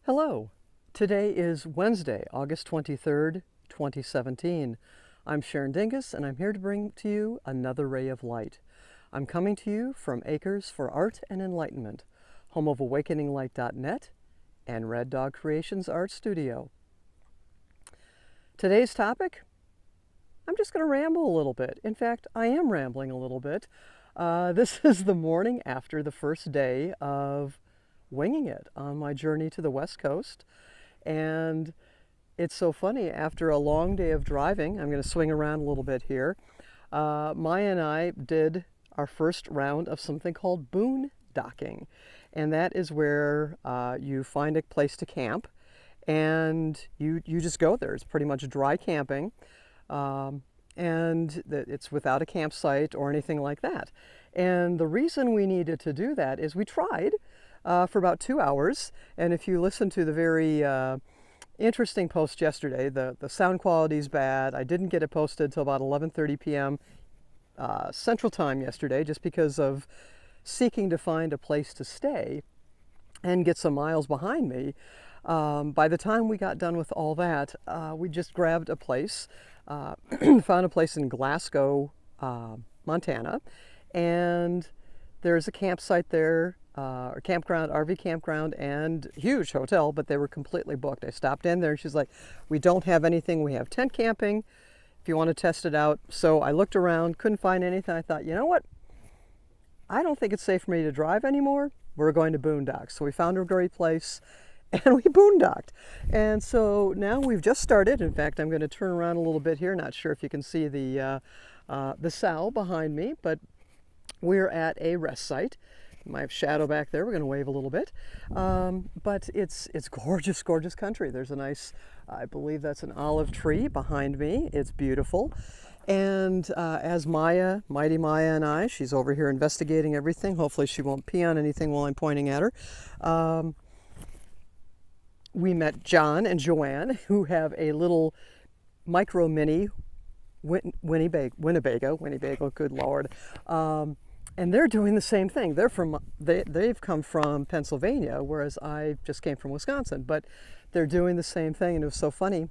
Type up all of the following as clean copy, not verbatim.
Hello. Today is Wednesday, August 23rd, 2017. I'm Sharon Dingus, and I'm here to bring to you another ray of light. I'm coming to you from Acres for Art and Enlightenment, home of AwakeningLight.net and Red Dog Creations Art Studio. Today's topic, I'm just going to ramble a little bit. In fact, I am rambling a little bit. This is the morning after the first day of winging it on my journey to the West Coast. And it's so funny, after a long day of driving, I'm going to swing around a little bit here. Maya and I did our first round of something called boondocking. And that is where you find a place to camp and you just go there. It's pretty much dry camping. And it's without a campsite or anything like that. And the reason we needed to do that is we tried for about 2 hours. And if you listen to the very interesting post yesterday, the sound quality is bad. I didn't get it posted until about 11:30 p.m. Central Time yesterday, just because of seeking to find a place to stay and get some miles behind me. By the time we got done with all that, we just grabbed a place, found a place in Glasgow, Montana, and there's a campsite there, or campground, RV campground, and huge hotel, but they were completely booked. I stopped in there and she's like, we don't have anything. We have tent camping if you want to test it out. So I looked around, couldn't find anything. I thought, you know what? I don't think it's safe for me to drive anymore. We're going to boondock. So we found a great place and we boondocked. And so now we've just started. In fact, I'm going to turn around a little bit here. Not sure if you can see the sow behind me, but we're at a rest site. My shadow back there, we're going to wave a little bit. But it's gorgeous, gorgeous country. There's a nice, I believe that's an olive tree behind me. It's beautiful. And as Maya, Mighty Maya and I, she's over here investigating everything. Hopefully she won't pee on anything while I'm pointing at her. We met John and Joanne, who have a little micro mini Winnebago, good Lord. And they're doing the same thing. They've come from Pennsylvania, whereas I just came from Wisconsin. But they're doing the same thing, and it was so funny.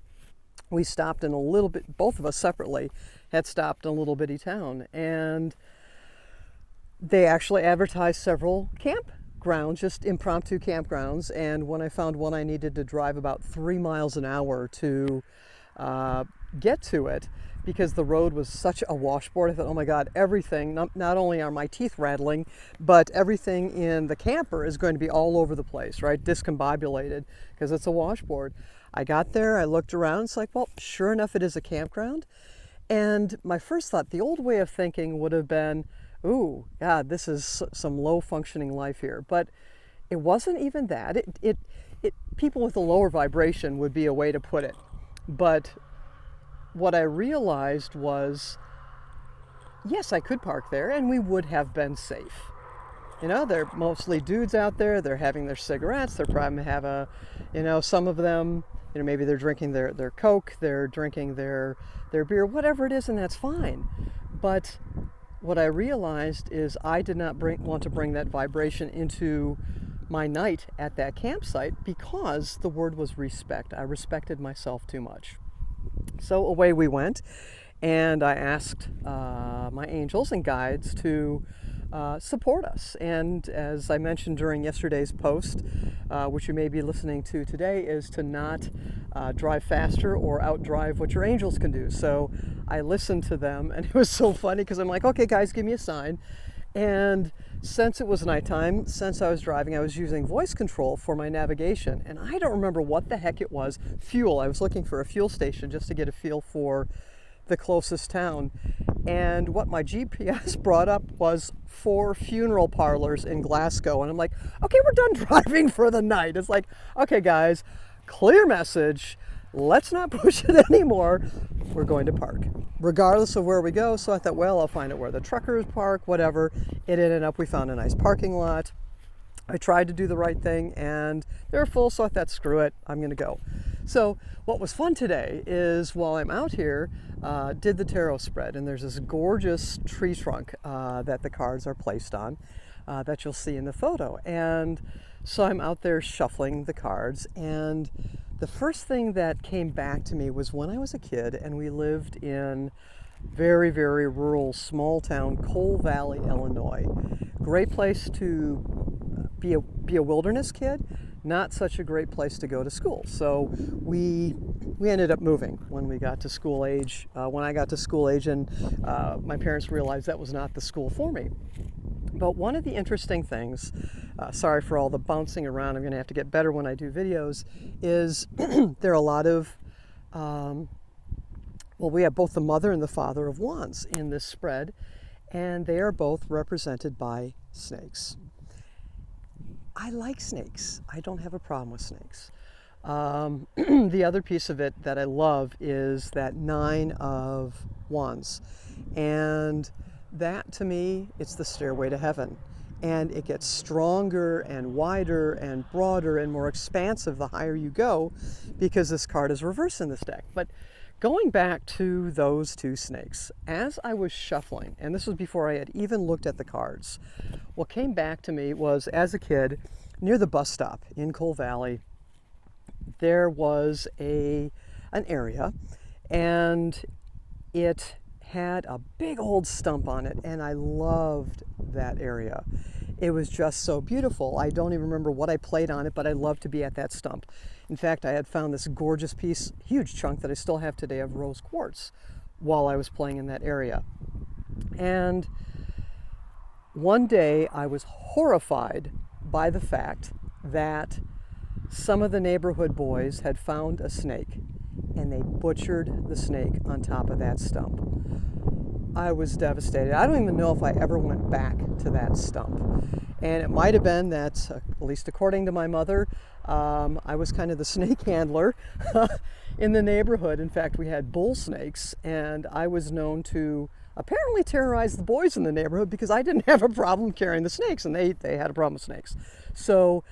We stopped in a little bit, both of us separately had stopped in a little bitty town, and they actually advertised several campgrounds, just impromptu campgrounds. And when I found one, I needed to drive about 3 miles an hour to get to it, because the road was such a washboard. I thought, oh my God, everything, not only are my teeth rattling, but everything in the camper is going to be all over the place, right? Discombobulated, because it's a washboard. I got there, I looked around, it's like, well, sure enough, it is a campground. And my first thought, the old way of thinking would have been, ooh, God, this is some low functioning life here. But it wasn't even that. People with a lower vibration would be a way to put it. But what I realized was, yes, I could park there and we would have been safe. You know, they're mostly dudes out there. They're having their cigarettes. They're probably have some of them, maybe they're drinking their Coke, they're drinking their beer, whatever it is, and that's fine. But what I realized is I did not want to bring that vibration into my night at that campsite, because the word was respect. I respected myself too much. So away we went, and I asked my angels and guides to support us. And as I mentioned during yesterday's post, which you may be listening to today, is to not drive faster or outdrive what your angels can do. So I listened to them, and it was so funny because I'm like, okay, guys, give me a sign. And since it was nighttime, since I was driving, I was using voice control for my navigation. And I don't remember what the heck it was. Fuel. I was looking for a fuel station just to get a feel for the closest town. And what my GPS brought up was 4 funeral parlors in Glasgow. And I'm like, okay, we're done driving for the night. It's like, okay, guys, clear message. Let's not push it anymore. We're going to park, regardless of where we go. So I thought, well, I'll find out where the truckers park, whatever. It ended up, we found a nice parking lot. I tried to do the right thing, and they were full, so I thought, screw it, I'm going to go. So what was fun today is, while I'm out here, did the tarot spread, and there's this gorgeous tree trunk that the cards are placed on. that you'll see in the photo. And so I'm out there shuffling the cards, and the first thing that came back to me was when I was a kid and we lived in very, very rural, small town, Coal Valley, Illinois. Great place to be a wilderness kid, not such a great place to go to school. So we ended up moving when we got to school age. When I got to school age, and my parents realized that was not the school for me. But one of the interesting things, sorry for all the bouncing around, I'm going to have to get better when I do videos, is there are a lot of, well, we have both the mother and the father of wands in this spread, and they are both represented by snakes. I like snakes. I don't have a problem with snakes. The other piece of it that I love is that 9 of wands. And that, to me, it's the stairway to heaven. And it gets stronger and wider and broader and more expansive the higher you go, because this card is reversed in this deck. But going back to those 2 snakes, as I was shuffling, and this was before I had even looked at the cards, what came back to me was, as a kid, near the bus stop in Coal Valley, there was an area, and it had a big old stump on it, and I loved that area. It was just so beautiful. I don't even remember what I played on it, but I loved to be at that stump. In fact, I had found this gorgeous piece, huge chunk that I still have today, of rose quartz while I was playing in that area. And one day I was horrified by the fact that some of the neighborhood boys had found a snake, and they butchered the snake on top of that stump. I was devastated. I don't even know if I ever went back to that stump. And it might have been that, at least according to my mother, I was kind of the snake handler in the neighborhood. In fact, we had bull snakes, and I was known to apparently terrorize the boys in the neighborhood because I didn't have a problem carrying the snakes, and they had a problem with snakes. So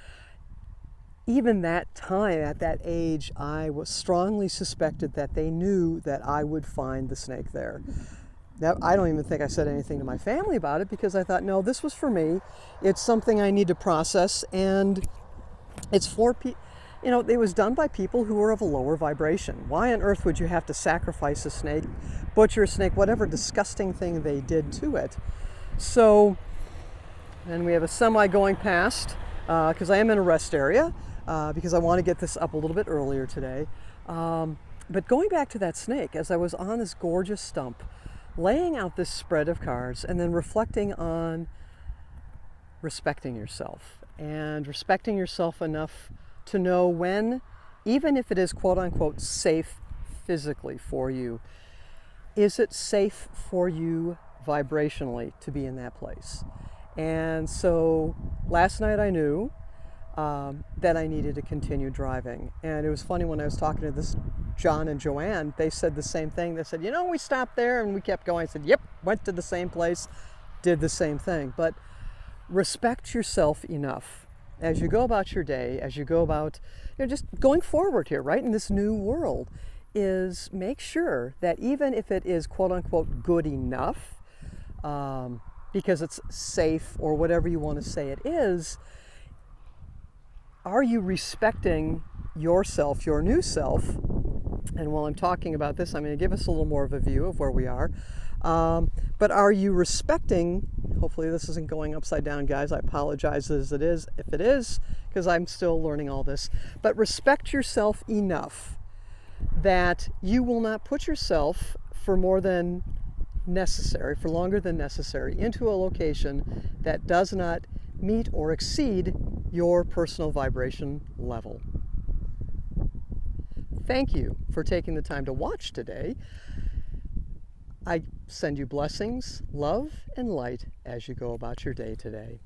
even that time, at that age, I was strongly suspected that they knew that I would find the snake there. Now, I don't even think I said anything to my family about it, because I thought, no, this was for me. It's something I need to process, and it's for people. You know, it was done by people who were of a lower vibration. Why on earth would you have to sacrifice a snake, butcher a snake, whatever disgusting thing they did to it? So, and we have a semi going past, because I am in a rest area, because I want to get this up a little bit earlier today. But going back to that snake, as I was on this gorgeous stump, laying out this spread of cards, and then reflecting on respecting yourself, and respecting yourself enough to know when, even if it is quote unquote safe physically for you, is it safe for you vibrationally to be in that place? And so last night I knew that I needed to continue driving. And it was funny, when I was talking to this John and Joanne, they said the same thing. They said, you know, we stopped there and we kept going. I said, yep, went to the same place, did the same thing. But respect yourself enough as you go about your day, as you go about, you know, just going forward here, right, in this new world, is make sure that even if it is quote unquote good enough, because it's safe or whatever you want to say it is, are you respecting yourself, your new self? And while I'm talking about this, I'm going to give us a little more of a view of where we are. But are you respecting, hopefully this isn't going upside down, guys. I apologize as it is, if it is, because I'm still learning all this. But respect yourself enough that you will not put yourself for more than necessary, for longer than necessary, into a location that does not meet or exceed your personal vibration level. Thank you for taking the time to watch today. I send you blessings, love, and light as you go about your day today.